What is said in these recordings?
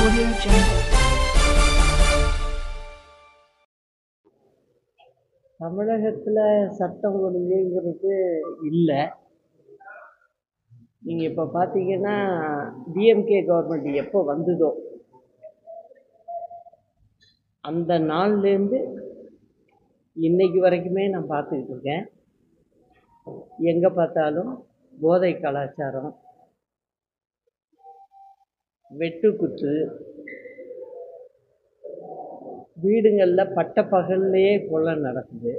Audio Jungle. தமிழகத்தில் சட்டம் ஒழுங்குங்கிறது இல்லை. நீங்கள் இப்போ பார்த்தீங்கன்னா டிஎம்கே கவர்மெண்ட் எப்போ வந்ததோ அந்த நாள்லேருந்து இன்னைக்கு வரைக்குமே நான் பார்த்துக்கிட்டு இருக்கேன். எங்கே பார்த்தாலும் போதை கலாச்சாரம், வெட்டுக்குத்து, வீடுங்களில் பட்டப்பகல்லையே கொலை நடக்குது.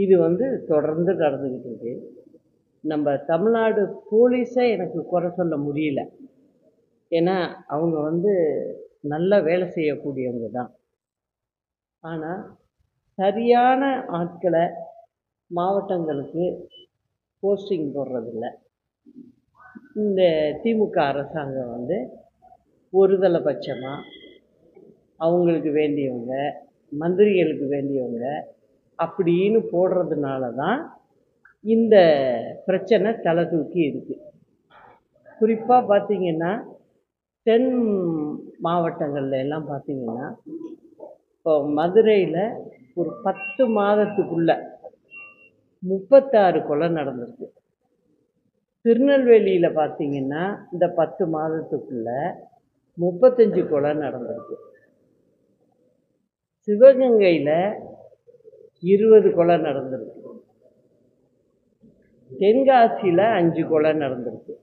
இது தொடர்ந்து நடந்துக்கிட்டு இருக்கு. நம்ம தமிழ்நாடு போலீஸை எனக்கு குறை சொல்ல முடியல. ஏன்னா அவங்க நல்ல வேலை செய்யக்கூடியவங்க தான். ஆனால் சரியான ஆட்களை மாவட்டங்களுக்கு போஸ்டிங் போடுறதில்ல. இந்த திமுக அரசாங்கம் ஒருதலை பட்சமாக அவங்களுக்கு வேண்டியவங்க, மந்திரிகளுக்கு வேண்டியவங்க அப்படின்னு போடுறதுனால தான் இந்த பிரச்சனை தலை தூக்கி இருக்கு. குறிப்பாக பார்த்தீங்கன்னா தென் மாவட்டங்கள்ல எல்லாம் பார்த்தீங்கன்னா, இப்போ மதுரையில் ஒரு 10 மாதத்துக்குள்ள 36 கொலை நடந்திருக்கு. திருநெல்வேலியில் பார்த்தீங்கன்னா இந்த 10 மாதத்துக்குள்ள 35 கொலை நடந்திருக்கு. சிவகங்கையில் 20 கொலை நடந்திருக்கு. தென்காசியில் 5 கொலை நடந்திருக்கு.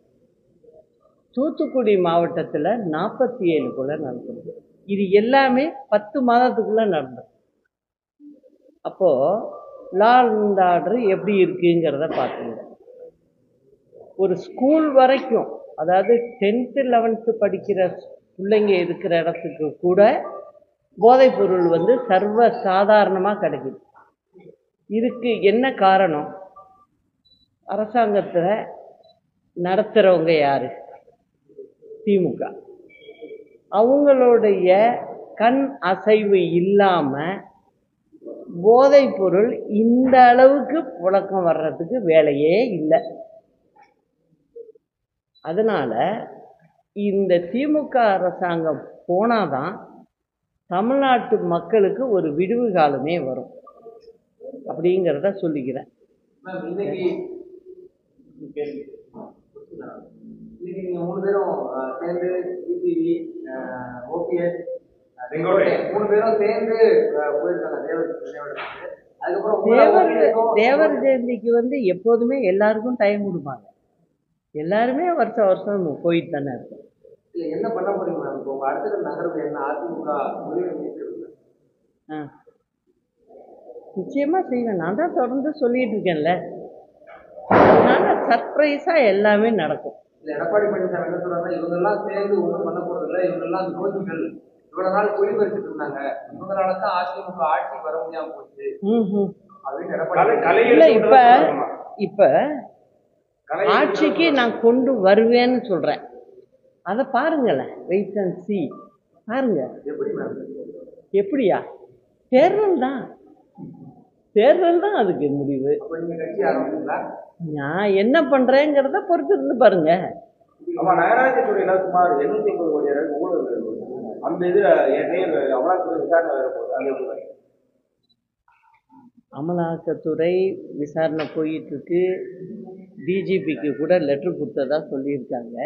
தூத்துக்குடி மாவட்டத்தில் 47 கொலை நடந்திருக்கு. இது எல்லாமே 10 மாதத்துக்குள்ள நடந்திருக்கு. அப்போது லா அண்ட் ஆர்டர் எப்படி இருக்குங்கிறத பார்த்துங்க. ஒரு ஸ்கூல் வரைக்கும், அதாவது 10th 11th படிக்கிற பிள்ளைங்க இருக்கிற இடத்துக்கு கூட போதைப்பொருள் சர்வ சாதாரணமாக கிடைக்குது. இதுக்கு என்ன காரணம்? அரசாங்கத்தில் நடத்துகிறவங்க யார்? திமுக. அவங்களுடைய கண் அசைவு இல்லாமல் போதைப்பொருள் இந்த அளவுக்கு புழக்கம் வர்றதுக்கு வேலையே இல்லை. அதனால் இந்த திமுக அரசாங்கம் போனாதான் தமிழ்நாட்டு மக்களுக்கு ஒரு விடிவு காலமே வரும் அப்படிங்கிறத சொல்லிக்கிறேன். இன்னைக்கு நீங்க 3 பேரும் சேர்ந்து டிடிவி, ஓபிஎஸ், 3 பேரும் சேர்ந்து போயிருக்காங்க தேவர் ஜெயந்திக்கு எப்போதுமே எல்லாருக்கும் டைம் கொடுப்பாங்க. எல்லாருமே வருஷம் வருஷம் போயிட்டு தானே இருக்கும். இல்லை, என்ன பண்ண போறீங்க மேம்? இப்போ உங்க அடுத்த நகர்வு என்ன? அதிமுக நிச்சயமா செய்வேன். நான் தான் தொடர்ந்து சொல்லிட்டு இருக்கேன்ல. அதனால சர்ப்ரைஸா எல்லாமே நடக்கும். இல்லை, எடப்பாடி பழனிசாமி என்ன சொல்றாங்கன்னா, இவங்கெல்லாம் சேர்ந்து ஒன்றும் பண்ண போறது இல்லை, இவங்கெல்லாம் துரோகிகள், இவ்வளவு நாள் குழி பறிச்சுட்டு இருந்தாங்க, இவங்களால தான் அதிமுக ஆட்சிக்கு வர முடியாம போச்சு அப்படின்னு எடப்பாடி. இல்ல, இப்ப ஆட்சிக்கு நான் கொண்டு வருவேன்னு சொல்றேன். அதை பாருங்களேன், வெயிட் அண்ட் சி. பாருங்க எப்படி மேம்? எப்படியா? தேர்தல் தான் அதுக்கு முடிவு. நீங்க கட்சி ஆரம்பிச்சீங்களா? நான் என்ன பண்றேங்கிறத பொறுத்து இருந்து பாருங்க. ஆமா, நகராட்சித்துறையில சுமார் 850 கோடி ரூபாய் ஊழல் அந்த இது அமலாக்கத்துறை விசாரணை வேற போகுது. அமலாக்கத்துறை விசாரணை போயிட்டு இருக்கு. டிஜிபிக்கு கூட லெட்டர் கொடுத்ததா சொல்லியிருக்காங்க.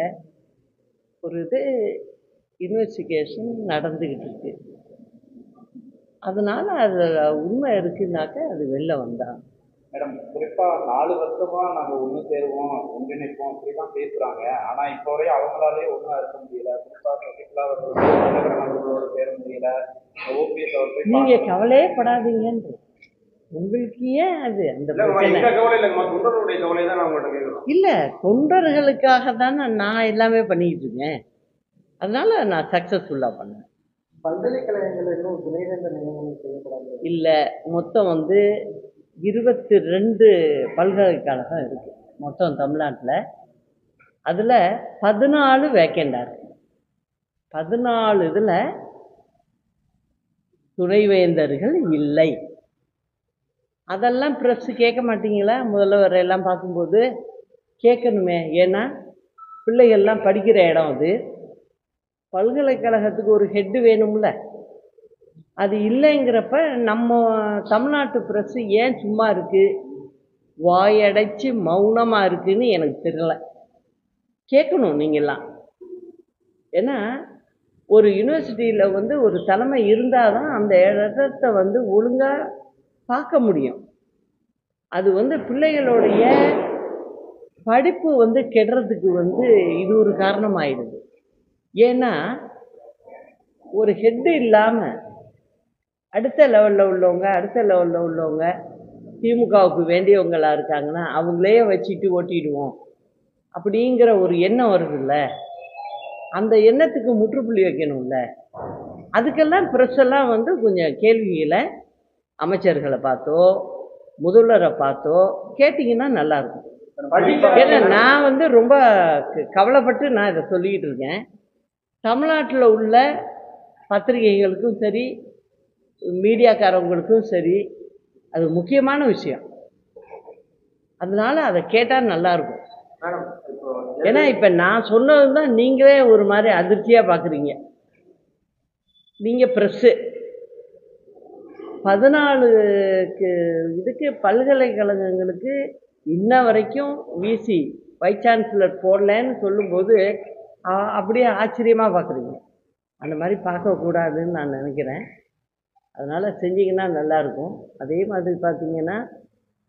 ஒரு இன்வெஸ்டிகேஷன் நடந்துக்கிட்டு இருக்கு. அதனால அது உண்மை இருக்குன்னாக்க அது வெளில வந்தா. மேடம், குறிப்பா 4 வருஷமா நாங்க ஒண்ணு சேருவோம், ஒன்றிணைப்போம் அப்படிதான் பேசுறாங்க. ஆனா இப்ப வரையும் அவங்களாலே ஒண்ணா இருக்க முடியல. குறிப்பா சசிகலா அவர்களோட சேர முடியல. ஓபிஎஸ் அவர்கள் நீங்க கவலையே படாதீங்கன்ற. உங்களுக்கு ஏன் அது அந்த இல்ல, தொண்டர்களுக்காக தானே நான் எல்லாமே பண்ணிக்கிட்டு இருக்கேன். அதனால நான் சக்சஸ்ஃபுல்லா பண்ணேன். பல்கலைக்கழகங்கள் இன்னும் துணைவேந்தர் நியமனம் செய்யப்படாது. இல்ல, மொத்தம் 22 பல்கலைக்கழகம் இருக்கு மொத்தம் தமிழ்நாட்டில். அதில் 14 வேக்கண்டாக இருக்கு. 14 இதில் துணைவேந்தர்கள் இல்லை. அதெல்லாம் ப்ரெஸ் கேட்க மாட்டீங்களா? முதல்வர் எல்லாம் பார்க்கும்போது கேட்கணுமே. ஏன்னா பிள்ளைகள்லாம் படிக்கிற இடம் அது. பல்கலைக்கழகத்துக்கு ஒரு ஹெட்டு வேணும்ல. அது இல்லைங்கிறப்ப நம்ம தமிழ்நாட்டு ப்ரெஸ்ஸு ஏன் சும்மா இருக்குது, வாயடைச்சு மௌனமாக இருக்குதுன்னு எனக்கு தெரியல. கேட்கணும் நீங்கள்லாம். ஏன்னா ஒரு யூனிவர்சிட்டியில் வந்து ஒரு தலைமை இருந்தால் தான் அந்த இடத்த வந்து ஒழுங்காக பார்க்க முடியும். அது வந்து பிள்ளைகளுடைய படிப்பு வந்து கெடுறதுக்கு வந்து இது ஒரு காரணமாயிடுது. ஏன்னா ஒரு ஹெட்டு இல்லாமல் அடுத்த லெவலில் உள்ளவங்க திமுகவுக்கு வேண்டியவங்களா இருக்காங்கன்னா அவங்களே வச்சுட்டு ஓட்டிடுவோம் அப்படிங்கிற ஒரு எண்ணம் வருதுல்ல. அந்த எண்ணத்துக்கு முற்றுப்புள்ளி வைக்கணும்ல. அதுக்கெல்லாம் ப்ரெஸ் எல்லாம் வந்து கொஞ்சம் கேள்விகளை அமைச்சர்களை பார்த்தோ முதல்வரை பார்த்தோ கேட்டிங்கன்னா நல்லாயிருக்கும். ஏன்னா நான் வந்து ரொம்ப கவலைப்பட்டு நான் இதை சொல்லிக்கிட்டு இருக்கேன். தமிழ்நாட்டில் உள்ள பத்திரிகைகளுக்கும் சரி மீடியாக்காரவங்களுக்கும் சரி அது முக்கியமான விஷயம். அதனால அதை கேட்டால் நல்லாயிருக்கும். ஏன்னா இப்போ நான் சொன்னது தான் நீங்களே ஒரு மாதிரி அதிர்ச்சியாக பார்க்குறீங்க. நீங்கள் ப்ரெஸ்ஸு 14 இதுக்கு பல்கலைக்கழகங்களுக்கு இன்ன வரைக்கும் விசி வைஸ் சான்சலர் போடலன்னு சொல்லும்போது அப்படியே ஆச்சரியமாக பார்க்குறீங்க. அந்த மாதிரி பார்க்கக்கூடாதுன்னு நான் நினைக்கிறேன். அதனால் செஞ்சிங்கன்னா நல்லாயிருக்கும். அதே மாதிரி பார்த்தீங்கன்னா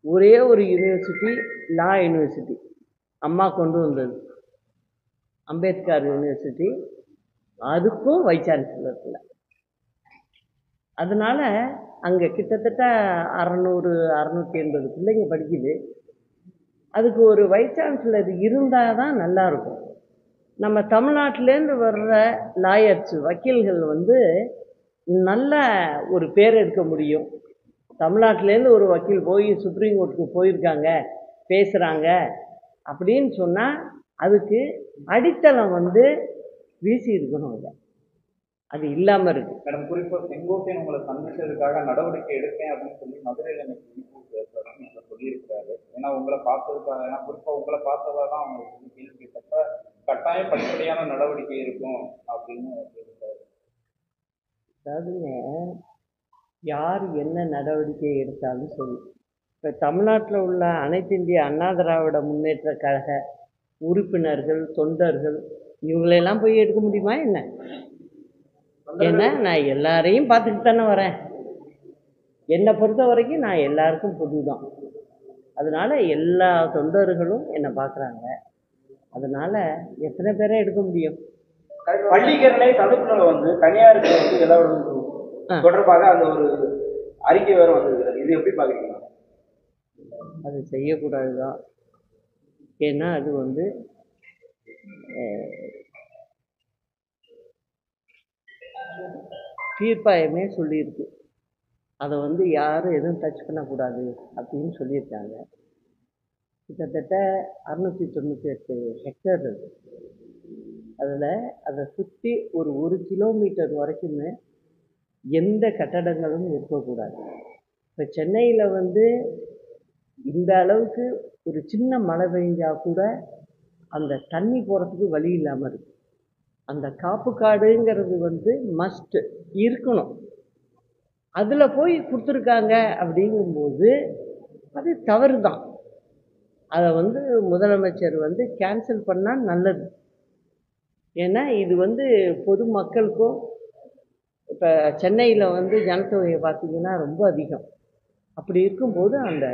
ஒரே ஒரு யூனிவர்சிட்டி லா யூனிவர்சிட்டி அம்மா கொண்டு வந்தது, அம்பேத்கர் யூனிவர்சிட்டி. அதுக்கும் வைஸ் சான்சலர் இல்லை. அதனால் அங்கே கிட்டத்தட்ட 600-680 பிள்ளைங்க படிக்குது. அதுக்கு ஒரு வைஸ் சான்சலர் இருந்தால் தான் நல்லாயிருக்கும். நம்ம தமிழ்நாட்டிலேருந்து வர்ற லாயர்ஸ் வக்கீல்கள் வந்து நல்ல ஒரு பேர் எடுக்க முடியும். தமிழ்நாட்டிலேருந்து ஒரு வக்கீல் போய் சுப்ரீம் கோர்ட்டுக்கு போயிருக்காங்க பேசுகிறாங்க அப்படின்னு சொன்னால் அதுக்கு அடித்தளம் வந்து வீசி இருக்கணும். இல்லை, அது இல்லாமல் இருக்கு. மேடம், குறிப்பாக செங்கோட்டையன் உங்களை சந்திச்சதுக்காக நடவடிக்கை எடுப்பேன் அப்படின்னு சொல்லி மதுரையில் எனக்கு சொல்லியிருக்கிறாரு. ஏன்னா உங்களை பார்த்ததுக்காக, ஏன்னா குறிப்பாக உங்களை பார்த்ததா தான் அவங்க சொல்லி கேள்விப்பட்ட கட்டாயம் படிப்படியான நடவடிக்கை இருக்கும் அப்படின்னு சொல்லியிருக்காரு. அதாவதுங்க, யார் என்ன நடவடிக்கை எடுத்தாலும் சரி, இப்போ தமிழ்நாட்டில் உள்ள அனைத்து இந்திய அண்ணா திராவிட முன்னேற்ற கழக உறுப்பினர்கள் தொண்டர்கள் இவங்களெல்லாம் போய் எடுக்க முடியுமா என்ன? ஏன்னா நான் எல்லாரையும் பார்த்துக்கிட்டு தானே வரேன். என்னை பொறுத்த வரைக்கும் நான் எல்லாருக்கும் பொது தான். அதனால் எல்லா தொண்டர்களும் என்னை பார்க்குறாங்க. அதனால் எத்தனை பேரை எடுக்க முடியும்? பள்ளிக்கரணை சதுப்புநிலை வந்து தனியாருக்கு வந்து எதாவது தொடர்பாக அந்த ஒரு அறிக்கை வேறு வந்திருக்கிறது. இது எப்படி பார்க்குறீங்க? அது செய்யக்கூடாது தான். ஏன்னா அது வந்து தீர்ப்பாயமே சொல்லியிருக்கு. அதை வந்து யாரும் எதுவும் டச் பண்ணக்கூடாது அப்படின்னு சொல்லியிருக்காங்க. கிட்டத்தட்ட 698 ஹெக்டேர் இருக்குது. அதில் அதை சுற்றி ஒரு கிலோமீட்டர் வரைக்குமே எந்த கட்டடங்களும் இருக்கக்கூடாது. இப்போ சென்னையில் வந்து இந்த அளவுக்கு ஒரு சின்ன மழை பெஞ்சால் கூட அந்த தண்ணி போகிறதுக்கு வழி இல்லாமல் இருக்குது. அந்த காப்பு காடுங்கிறது வந்து மஸ்ட்டு இருக்கணும். அதில் போய் கொடுத்துருக்காங்க அப்படிங்கும்போது அது தவறு தான். அதை வந்து முதலமைச்சர் வந்து கேன்சல் பண்ணால் நல்லது. ஏன்னா இது வந்து பொதுமக்களுக்கும், இப்போ சென்னையில் வந்து ஜனத்தொகையை பார்த்திங்கன்னா ரொம்ப அதிகம். அப்படி இருக்கும்போது அந்த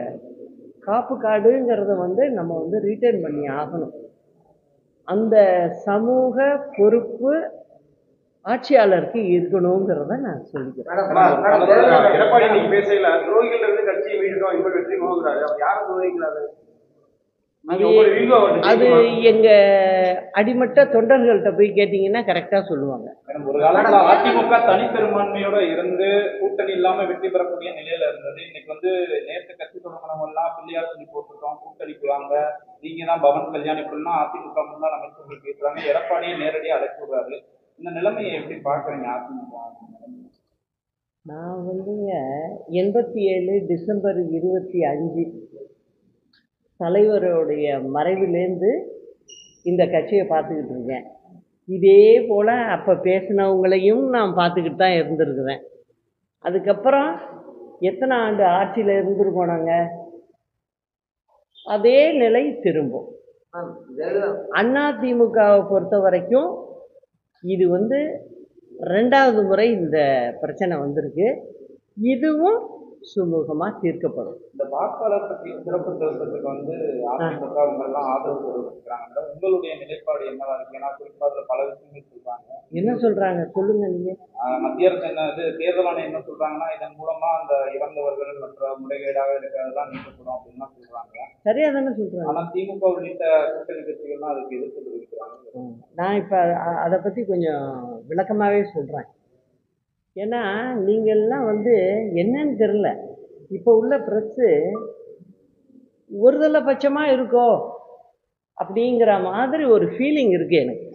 காப்பு காடுங்கிறத வந்து நம்ம வந்து ரீட்டைன் பண்ணி ஆகணும். அந்த சமூக பொறுப்பு ஆட்சியாளருக்கு இருக்கணுங்கிறத நான் சொல்லிக்கிறேன். எடப்பாடி நீங்க பேசல, துரோகிகள் இருந்து கட்சியை மீண்டும் இவர் வெற்றி போகிறாரு. அவர் யாரும் துரோகிக்கிறாரு? அது எங்க அடிமட்ட தொண்டர்கள்ட்ட போய் கேட்டீங்கன்னா கரெக்டா சொல்லுவாங்க. ஒரு காலத்துல அதிமுக தனிப்பெரும்பான்மையோட இருந்து கூட்டணி இல்லாம வெற்றி பெறக்கூடிய நிலையில இருந்தது. இன்னைக்கு வந்து நேற்று கட்சி தொடங்கினவங்க எல்லாம் பிள்ளையார் சொல்லி போட்டுருக்கோம், கூட்டணிக்கு வாங்க, நீங்க தான் பவன் கல்யாண் இப்படின்னா அதிமுக முன்னாள் அமைச்சர்கள் பேசுறாங்க. எடப்பாடியை நேரடியாக அழைச்சி விடுறாரு. இந்த நிலைமையை எப்படி பாக்குறீங்க அதிமுக? நான் வந்துங்க 87 டிசம்பர் 25 தலைவருடைய மறைவிலேருந்து இந்த கட்சியை பார்த்துக்கிட்டு இருக்கேன். இதே போல் அப்போ பேசினவங்களையும் நான் பார்த்துக்கிட்டு தான் இருந்திருக்கிறேன். அதுக்கப்புறம் எத்தனை ஆண்டு ஆட்சியில் இருந்திருக்கோம் நாங்கள், அதே நிலை திரும்பும். அதிமுகவை பொறுத்த வரைக்கும் இது வந்து 2வது முறை இந்த பிரச்சனை வந்திருக்கு. இதுவும் சுமூகமாக தீர்க்கப்படும். இந்த வாக்காளர் பற்றி சிறப்பு திருத்தத்துக்கு வந்து அதிமுக அவங்கெல்லாம் ஆதரவு தெரிவிக்கிறாங்க. உங்களுடைய நிலைப்பாடு என்னவா இருக்கு? ஏன்னா குறிப்பாக அதில் பல விஷயங்கள் சொல்றாங்க. என்ன சொல்றாங்க சொல்லுங்க நீங்க. மத்திய அரசு என்ன தேர்தல் ஆணையம் என்ன சொல்றாங்கன்னா, இதன் மூலமா அந்த இறந்தவர்கள் மற்ற முறைகேடாக இருக்கிறதெல்லாம் நீக்கப்படும் அப்படின்னு சொல்றாங்க. சரியா தானே சொல்றாங்க. ஆனா திமுக உள்ளிட்ட கூட்டணி கட்சிகள்லாம் அதுக்கு எதிர்ப்பு தெரிவிக்கிறாங்க. நான் இப்போ அதை பற்றி கொஞ்சம் விளக்கமாகவே சொல்கிறேன். ஏன்னா நீங்கள்லாம் வந்து என்னன்னு தெரில, இப்போ உள்ள ப்ரெஸ்ஸு ஒருதலை பட்சமாக இருக்கோ அப்படிங்கிற மாதிரி ஒரு ஃபீலிங் இருக்குது எனக்கு.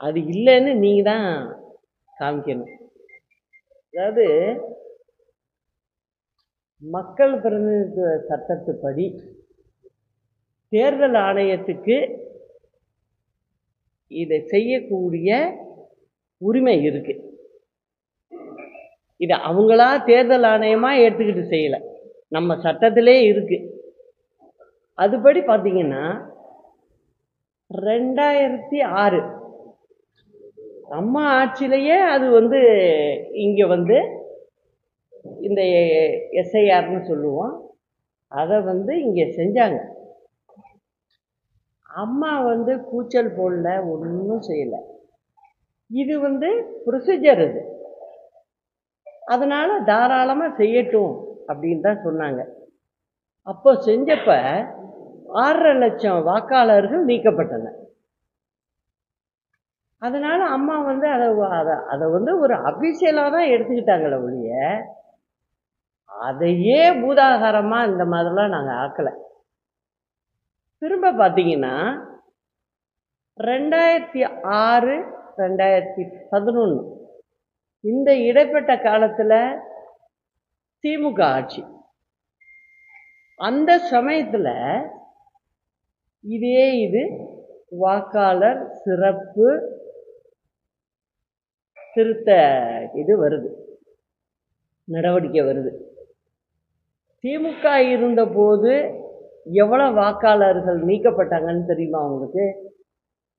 அது இல்லைன்னு நீங்கள் தான் காமிக்கணும். அதாவது மக்கள் பிரதிநிதித்துவ சட்டத்துப்படி தேர்தல் ஆணையத்துக்கு இதை செய்யக்கூடிய உரிமை இருக்குது. இதை அவங்களா தேர்தல் ஆணையமாக எடுத்துக்கிட்டு செய்யலை, நம்ம சட்டத்திலே இருக்குது. அதுபடி பார்த்தீங்கன்னா 2006 நம்ம ஆட்சியிலேயே அது வந்து இங்கே வந்து இந்த எஸ்ஐஆர்னு சொல்லுவோம், அதை வந்து இங்கே செஞ்சாங்க. அம்மா வந்து கூச்சல் போடல, ஒன்றும் செய்யலை. இது வந்து ப்ரொசீஜர், இது அதனால் தாராளமாக செய்யட்டும் அப்படின்னு தான் சொன்னாங்க. அப்போ செஞ்சப்ப 6.5 லட்சம் வாக்காளர்கள் நீக்கப்பட்டன. அதனால் அம்மா வந்து அதை வந்து ஒரு அபிஷியலாக தான் எடுத்துக்கிட்டாங்களே ஒழிய அதையே பூதாகாரமாக இந்த மாதிரிலாம் நாங்கள் ஆக்கலை. திரும்ப பார்த்தீங்கன்னா 2006, 2011 இந்த இடைப்பட்ட காலத்தில் திமுக ஆட்சி. அந்த சமயத்தில் இது வாக்காளர் சிறப்பு திருத்த இது வருது, நடவடிக்கை வருது. திமுக இருந்தபோது எவ்வளோ வாக்காளர்கள் நீக்கப்பட்டாங்கன்னு தெரியுமா உங்களுக்கு?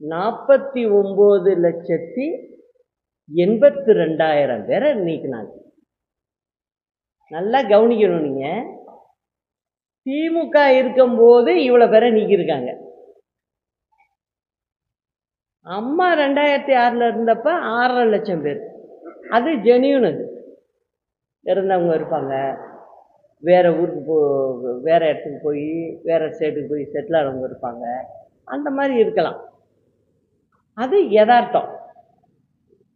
49,82,000 பேரை நீக்கினாங்க. நல்லா கவனிக்கணும் நீங்கள். திமுக இருக்கும்போது இவ்வளோ பேரை நீக்கியிருக்காங்க. அம்மா 2006 இருந்தப்ப 6.5 லட்சம் பேர். அது ஜெனியூன். அது இருந்தவங்க இருப்பாங்க, வேறு ஊருக்கு வேறு இடத்துக்கு போய் வேறு ஸ்டேட்டுக்கு போய் செட்டில் ஆனவங்க இருப்பாங்க, அந்த மாதிரி இருக்கலாம், அது யதார்த்தம்.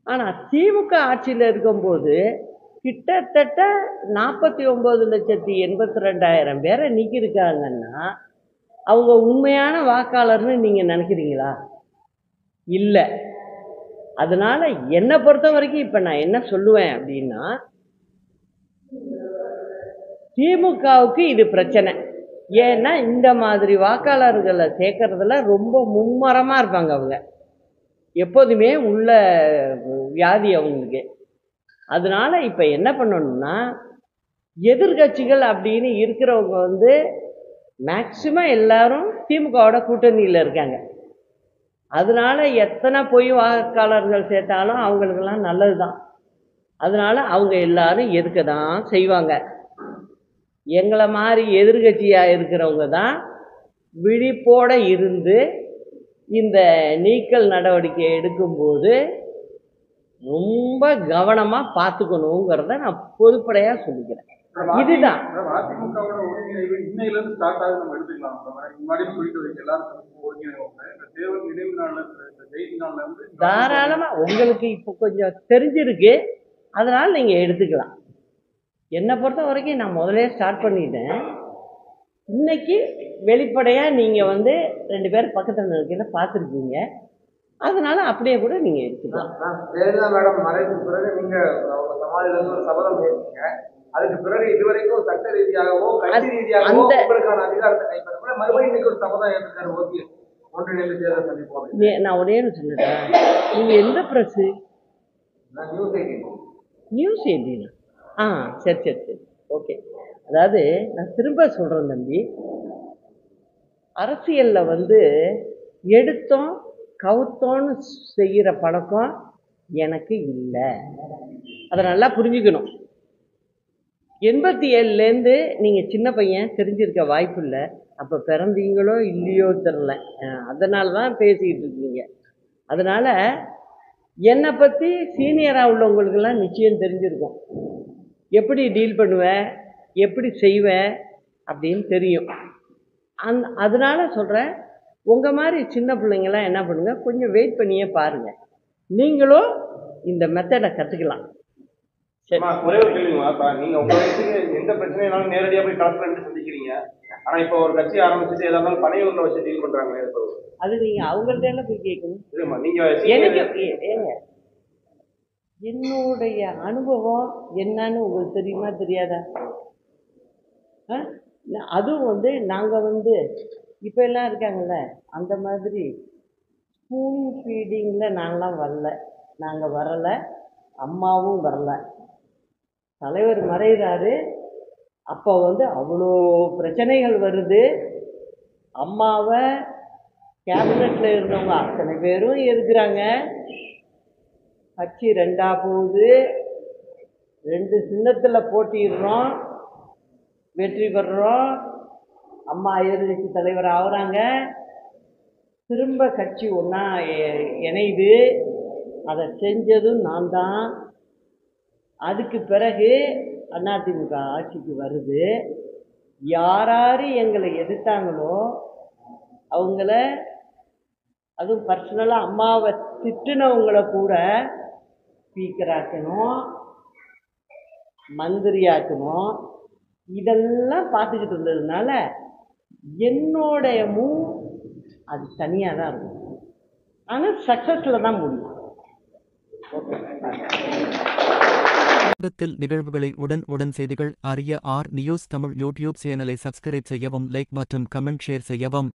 ஆனால் திமுக ஆட்சியில் இருக்கும்போது கிட்டத்தட்ட 49,82,000 பேரை நீக்கியிருக்காங்கன்னா அவங்க உண்மையான வாக்காளர்னு நீங்கள் நினைக்கிறீங்களா? இல்லை. அதனால் என்னை பொறுத்த வரைக்கும் இப்போ நான் என்ன சொல்லுவேன் அப்படின்னா, திமுகவுக்கு இது பிரச்சனை. ஏன்னா இந்த மாதிரி வாக்காளர்களை சேர்க்கறதுல ரொம்ப மும்மரமாக இருப்பாங்க. அவங்க எப்போதுமே உள்ள வியாதி அவங்களுக்கு. அதனால இப்போ என்ன பண்ணணும்னா, எதிர்கட்சிகள் அப்படின்னு இருக்கிறவங்க வந்து மேக்சிமம் எல்லாரும் திமுகவோட கூட்டணியில் இருக்காங்க. அதனால எத்தனை பொய் வாக்காளர்கள் சேர்த்தாலும் அவங்களுக்கெல்லாம் நல்லது தான். அதனால அவங்க எல்லாரும் எதுக்க தான் செய்வாங்க. எங்களை மாதிரி எதிர்கட்சியாக இருக்கிறவங்க தான் விழிப்போடு இருந்து இந்த நீக்கல் நடவடிக்கை எடுக்கும்போது ரொம்ப கவனமாக பார்த்துக்கணுங்கிறத நான் பொதுப்படையாக சொல்லிக்கிறேன். இதுதான் அதிமுகவோட ஒருங்கிணைவு இன்னையிலிருந்து ஸ்டார்ட் ஆகுது நம்ம எடுத்துக்கலாம். முன்னாடி சொல்லிட்டு எல்லாரும் தேர்தல் நினைவு நாள்ல ஜெயிலி நாள்ல இருந்து தாராளமாக உங்களுக்கு இப்போ கொஞ்சம் தெரிஞ்சிருக்கு, அதனால் நீங்கள் எடுத்துக்கலாம். என்னை பொறுத்த வரைக்கும் நான் முதலே ஸ்டார்ட் பண்ணிட்டேன். இன்னைக்கு வெளிப்படையாக நீங்கள் வந்து 2 பேர் பக்கத்தில் இருக்கையில பார்த்துருக்கீங்க, அதனால அப்படியே கூட நீங்கள் எடுத்துக்கலாம். ஜெயலலிதா மேடம் மறைவுக்கு பிறகு நீங்க அவங்க சமாதியிலிருந்து ஒரு சபதம் ஏற்பீங்க. அதுக்கு பிறகு இதுவரைக்கும் சட்ட ரீதியாகவோ கட்சி ரீதியாகவோ உங்களுக்கான அதிகாரத்தை கைப்பற்ற மறுபடியும் இன்னைக்கு ஒரு சபதம் ஏற்றிருக்காரு ஓபிஎஸ். ஒன்றிணைந்து தேர்தல் சந்திப்போம். நான் ஒரே சொல்லிட்டேன், நீங்கள் எந்த ப்ரெஸ்ஸு? நியூஸ் 18. நியூஸ் 18. சரி சரி சரி, ஓகே. அதாவது நான் திரும்ப சொல்கிறேன் தம்பி, அரசியலில் வந்து எடுத்தோம் கவுத்தோன்னு செய்கிற பழக்கம் எனக்கு இல்லை. அதை நல்லா புரிஞ்சுக்கணும். 87லேருந்து நீங்கள் சின்ன பையன், தெரிஞ்சிருக்க வாய்ப்பு இல்லை. அப்போ பிறந்தீங்களோ இல்லையோ தெரில, அதனால தான் பேசிக்கிட்டு இருக்கீங்க. அதனால் என்னை பற்றி சீனியராக உள்ளவங்களுக்கெல்லாம் நிச்சயம் தெரிஞ்சிருக்கும். எப்படி டீல் பண்ணுவேன், எப்படி செய்வேன் அப்படின்னு தெரியும். அதனால சொல்கிறேன், உங்கள் மாதிரி சின்ன பிள்ளைங்களாம் என்ன பண்ணுங்கள், கொஞ்சம் வெயிட் பண்ணியே பாருங்கள், நீங்களும் இந்த மெத்தடை கற்றுக்கலாம். ஒரே ஒரு கேள்விங்களா, நீங்க உங்க வயசுக்கு எந்த பிரச்சனைனாலும் நேரடியாக போய் கலெக்டர் என்று சந்திக்கிறீங்க. ஆனா இப்போ ஒரு கட்சி ஆரம்பிச்சுட்டு ஏதாவது பனையூர்ல வச்சு டீல் பண்றாங்க. அது நீங்க அவங்கள்ட்ட போய் கேட்கணும். நீங்க எனக்கு என்னுடைய அனுபவம் என்னன்னு உங்களுக்கு தெரியுமா தெரியாதா? அதுவும் வந்து நாங்கள் வந்து இப்போ எல்லாம் இருக்காங்கல்ல, அந்த மாதிரி ஸ்பூன் ஃபீடிங்கில் நாங்களாம் வரல, நாங்கள் வரலை, அம்மாவும் வரலை. தலைவர் மறைகிறாரு, அப்போ வந்து அவ்வளோ பிரச்சனைகள் வருது. அம்மாவை கேபினெட்டில் இருந்தவங்க அத்தனை பேரும் இருக்கிறாங்க. கட்சி 2ஆ போகுது, 2 சின்னத்தில் போட்டிடுறோம், வெற்றி பெறுறோம். அம்மா எதிர்கட்சி தலைவர் ஆகுறாங்க, திரும்ப கட்சி ஒன்றா இணையுது. அதை செஞ்சதும் நான் தான். அதுக்கு பிறகு அதிமுக ஆட்சிக்கு வருது. யார் எங்களை எதிர்த்தாங்களோ அவங்கள, அதுவும் பர்சனலாக அம்மாவை திட்டுனவங்களை கூட ஸ்பீக்கராக்கணும், மந்திரியாக்கணும். இதெல்லாம் பார்த்துக்கிட்டு இருந்ததுனால என்னோடைய மூவ் அது தனியாக தான் இருக்கும். ஆனால் சக்ஸஸில் தான் முடியும். நிகழ்வுகளை உடன் செய்திகள் அறிய R News தமிழ் யூடியூப் சேனலை சப்ஸ்கிரைப் செய்யவும், லைக் மற்றும் கமெண்ட் ஷேர் செய்யவும்.